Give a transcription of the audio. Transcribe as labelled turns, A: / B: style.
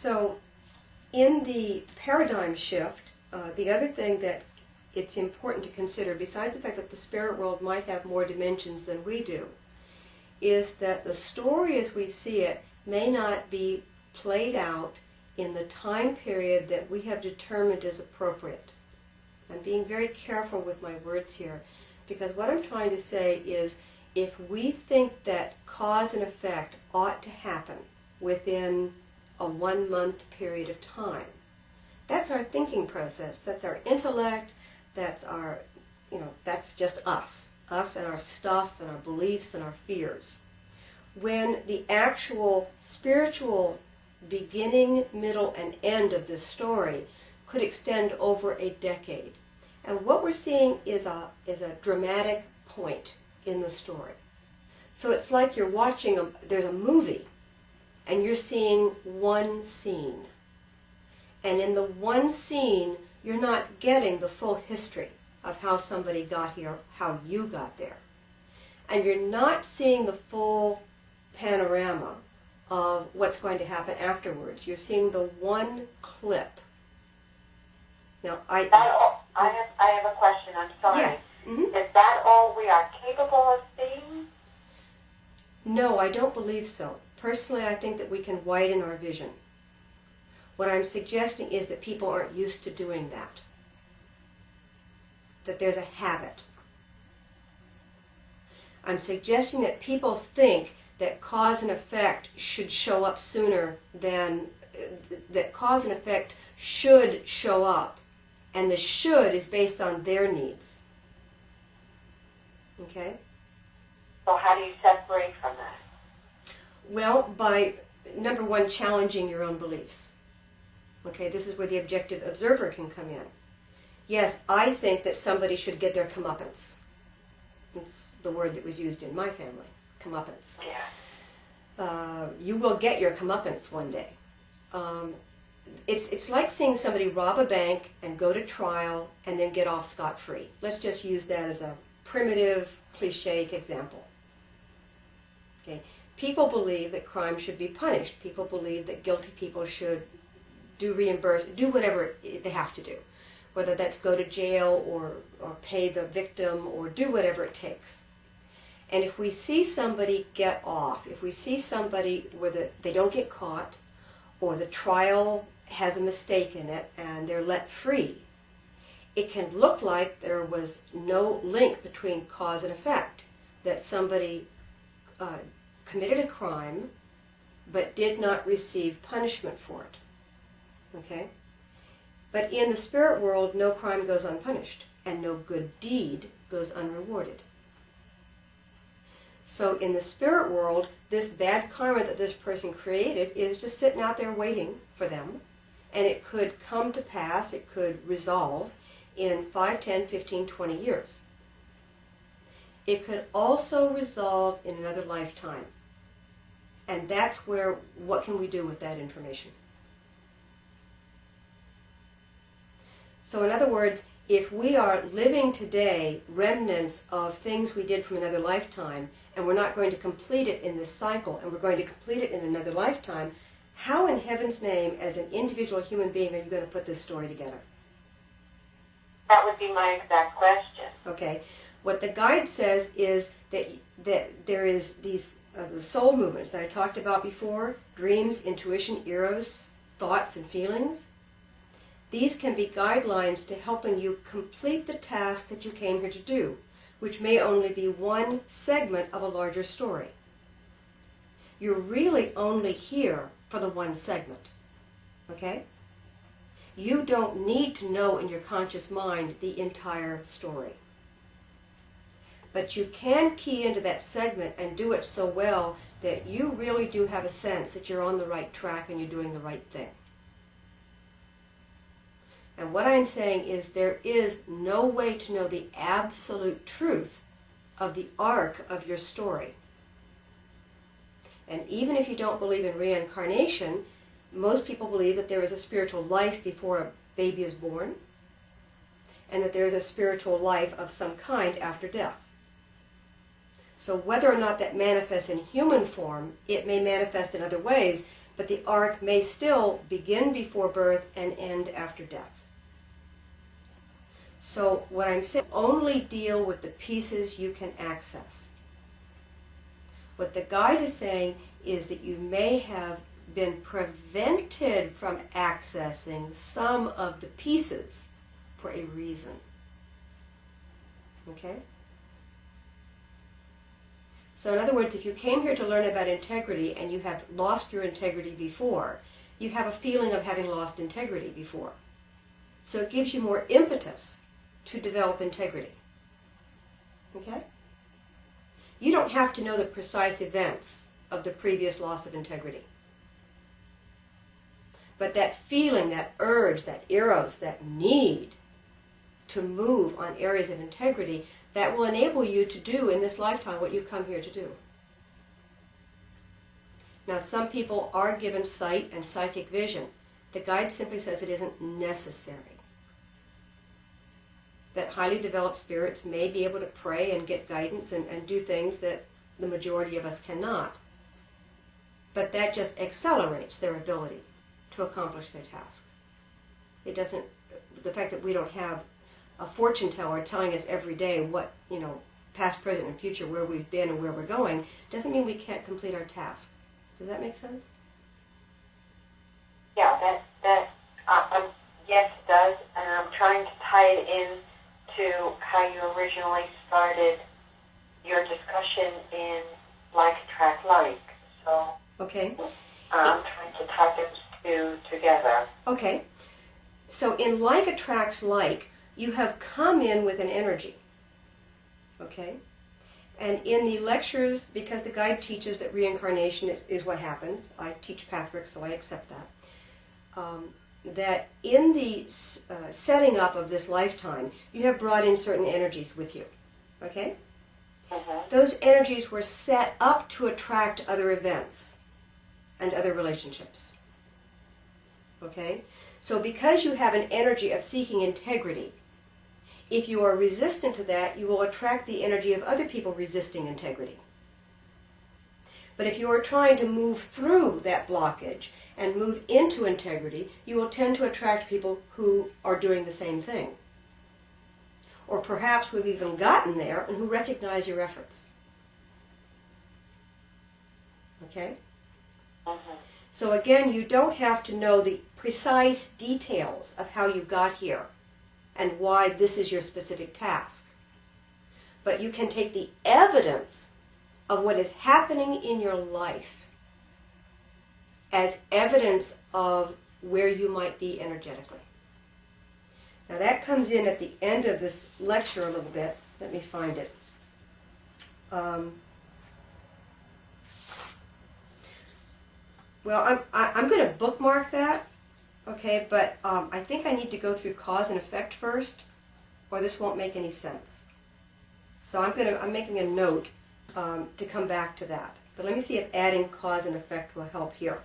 A: So in the paradigm shift, the other thing that it's important to consider, besides the fact that the spirit world might have more dimensions than we do, is that the story as we see it may not be played out in the time period that we have determined is appropriate. I'm being very careful with my words here, because what I'm trying to say is, if we think that cause and effect ought to happen within a 1 month period of time, that's our thinking process, that's our intellect, that's our, that's just us and our stuff and our beliefs and our fears. When the actual spiritual beginning, middle, and end of this story could extend over a decade. And what we're seeing is a dramatic point in the story. So it's like you're watching, there's a movie, and you're seeing one scene. And in the one scene, you're not getting the full history of how somebody got here, how you got there. And you're not seeing the full panorama of what's going to happen afterwards. You're seeing the one clip. Now, I
B: have a question, I'm sorry.
A: Yeah. Mm-hmm.
B: Is that all we are capable of seeing?
A: No, I don't believe so. Personally, I think that we can widen our vision. What I'm suggesting is that people aren't used to doing that. That there's a habit. I'm suggesting that people think that cause and effect should show up sooner than, that cause and effect should show up, and the should is based on their needs. Okay?
B: So how do you separate from that?
A: Well, by, number one, challenging your own beliefs. Okay, this is where the objective observer can come in. Yes, I think that somebody should get their comeuppance. It's the word that was used in my family, comeuppance.
B: Yeah.
A: You will get your comeuppance one day. It's like seeing somebody rob a bank and go to trial and then get off scot-free. Let's just use that as a primitive, cliche example. Okay, people believe that crime should be punished. People believe that guilty people should do whatever they have to do, whether that's go to jail or pay the victim or do whatever it takes. And if we see somebody get off, if we see somebody where they don't get caught, or the trial has a mistake in it and they're let free, it can look like there was no link between cause and effect, that somebody committed a crime but did not receive punishment for it. Okay? But in the spirit world, no crime goes unpunished, and no good deed goes unrewarded. So in the spirit world, this bad karma that this person created is just sitting out there waiting for them, and it could come to pass, it could resolve in 5, 10, 15, 20 years. It could also resolve in another lifetime. And that's where, what can we do with that information? So in other words, if we are living today remnants of things we did from another lifetime, and we're not going to complete it in this cycle, and we're going to complete it in another lifetime, how in heaven's name, as an individual human being, are you going to put this story together?
B: That would be my exact question.
A: Okay. What the guide says is that there is these the soul movements that I talked about before, dreams, intuition, eros, thoughts, and feelings. These can be guidelines to helping you complete the task that you came here to do, which may only be one segment of a larger story. You're really only here for the one segment, okay? You don't need to know in your conscious mind the entire story. But you can key into that segment and do it so well that you really do have a sense that you're on the right track and you're doing the right thing. And what I'm saying is there is no way to know the absolute truth of the arc of your story. And even if you don't believe in reincarnation, most people believe that there is a spiritual life before a baby is born, and that there is a spiritual life of some kind after death. So whether or not that manifests in human form, it may manifest in other ways, but the arc may still begin before birth and end after death. So what I'm saying, only deal with the pieces you can access. What the guide is saying is that you may have been prevented from accessing some of the pieces for a reason. Okay? So in other words, if you came here to learn about integrity and you have lost your integrity before, you have a feeling of having lost integrity before. So it gives you more impetus to develop integrity. Okay? You don't have to know the precise events of the previous loss of integrity. But that feeling, that urge, that eros, that need to move on areas of integrity, that will enable you to do in this lifetime what you've come here to do. Now, some people are given sight and psychic vision. The guide simply says it isn't necessary. That highly developed spirits may be able to pray and get guidance and do things that the majority of us cannot. But that just accelerates their ability to accomplish their task. It doesn't, the fact that we don't have a fortune teller telling us every day what, past, present, and future, where we've been and where we're going, doesn't mean we can't complete our task. Does that make sense?
B: Yeah, yes, it does, and I'm trying to tie it in to how you originally started your discussion in Like Attract Like. So
A: Okay.
B: I'm trying to tie those two together.
A: Okay. So in Like Attracts Like, you have come in with an energy. Okay? And in the lectures, because the guide teaches that reincarnation is what happens, I teach Pathwork, so I accept that, that in the setting up of this lifetime, you have brought in certain energies with you. Okay?
B: Mm-hmm.
A: Those energies were set up to attract other events and other relationships. Okay? So because you have an energy of seeking integrity, if you are resistant to that, you will attract the energy of other people resisting integrity. But if you are trying to move through that blockage and move into integrity, you will tend to attract people who are doing the same thing. Or perhaps who have even gotten there and who recognize your efforts. Okay?
B: Mm-hmm.
A: So again, you don't have to know the precise details of how you got here and why this is your specific task. But you can take the evidence of what is happening in your life as evidence of where you might be energetically. Now that comes in at the end of this lecture a little bit. Let me find it. Well, I'm going to bookmark that, okay, but I think I need to go through cause and effect first, or this won't make any sense. So I'm making a note to come back to that. But let me see if adding cause and effect will help here.